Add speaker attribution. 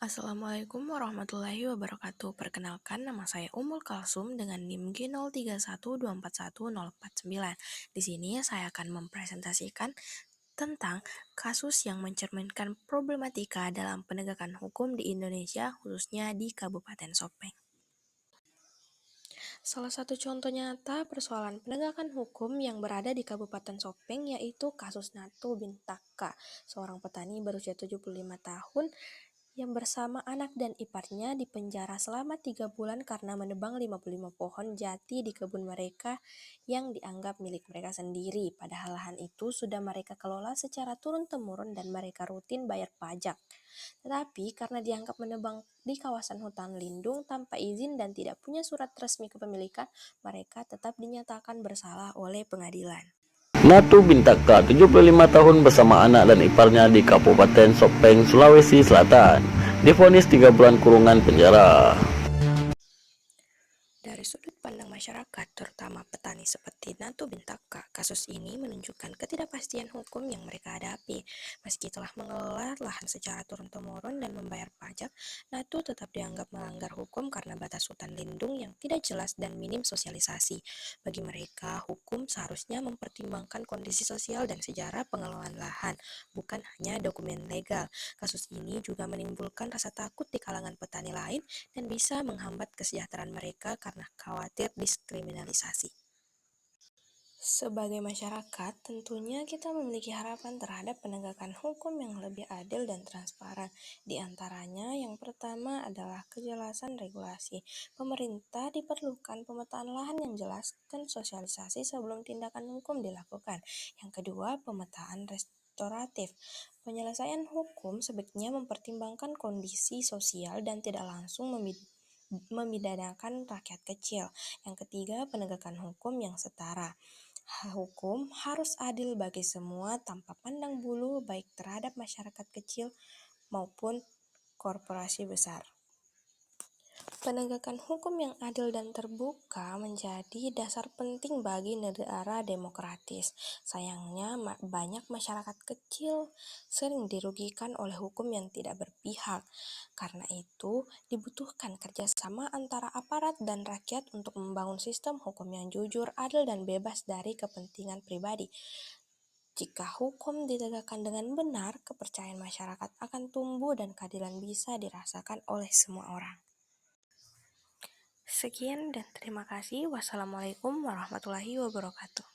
Speaker 1: Assalamualaikum warahmatullahi wabarakatuh. Perkenalkan, nama saya Umul Kalsum dengan NIM G0312410449. Di sini saya akan mempresentasikan tentang kasus yang mencerminkan problematika dalam penegakan hukum di Indonesia, khususnya di Kabupaten Sopeng. Salah satu contoh nyata persoalan penegakan hukum yang berada di Kabupaten Sopeng yaitu kasus Natu Bintaka, seorang petani berusia 75 tahun yang bersama anak dan iparnya dipenjara selama 3 bulan karena menebang 55 pohon jati di kebun mereka yang dianggap milik mereka sendiri. Padahal lahan itu sudah mereka kelola secara turun-temurun dan mereka rutin bayar pajak. Tetapi karena dianggap menebang di kawasan hutan lindung tanpa izin dan tidak punya surat resmi kepemilikan, mereka tetap dinyatakan bersalah oleh pengadilan.
Speaker 2: Natu Bintaka, 75 tahun bersama anak dan iparnya di Kabupaten Sopeng, Sulawesi Selatan, divonis 3 bulan kurungan penjara.
Speaker 1: Dari sudut pandang masyarakat, terutama petani seperti Natu Bintaka, kasus ini menunjukkan ketidakpastian hukum yang mereka hadapi. Meski telah mengelola lahan secara turun-temurun dan membayar pajak, Natu tetap dianggap melanggar hukum karena batas hutan lindung yang tidak jelas dan minim sosialisasi. Bagi mereka, hukum seharusnya mempertimbangkan kondisi sosial dan sejarah pengelolaan lahan, bukan hanya dokumen legal. Kasus ini juga menimbulkan rasa takut di kalangan petani lain dan bisa menghambat kesejahteraan mereka karena khawatir diskriminalisasi. Sebagai masyarakat, tentunya kita memiliki harapan terhadap penegakan hukum yang lebih adil dan transparan. Di antaranya, yang pertama adalah kejelasan regulasi. Pemerintah diperlukan pemetaan lahan yang jelas dan sosialisasi sebelum tindakan hukum dilakukan. Yang kedua, pemetaan restoratif. Penyelesaian hukum sebaiknya mempertimbangkan kondisi sosial dan tidak langsung memidanakan rakyat kecil. Yang ketiga, penegakan hukum yang setara. Hukum harus adil bagi semua tanpa pandang bulu, baik terhadap masyarakat kecil maupun korporasi besar. Penegakan hukum yang adil dan terbuka menjadi dasar penting bagi negara demokratis. Sayangnya, banyak masyarakat kecil sering dirugikan oleh hukum yang tidak berpihak. Karena itu, dibutuhkan kerjasama antara aparat dan rakyat untuk membangun sistem hukum yang jujur, adil, dan bebas dari kepentingan pribadi. Jika hukum ditegakkan dengan benar, kepercayaan masyarakat akan tumbuh dan keadilan bisa dirasakan oleh semua orang. Sekian dan terima kasih. Wassalamualaikum warahmatullahi wabarakatuh.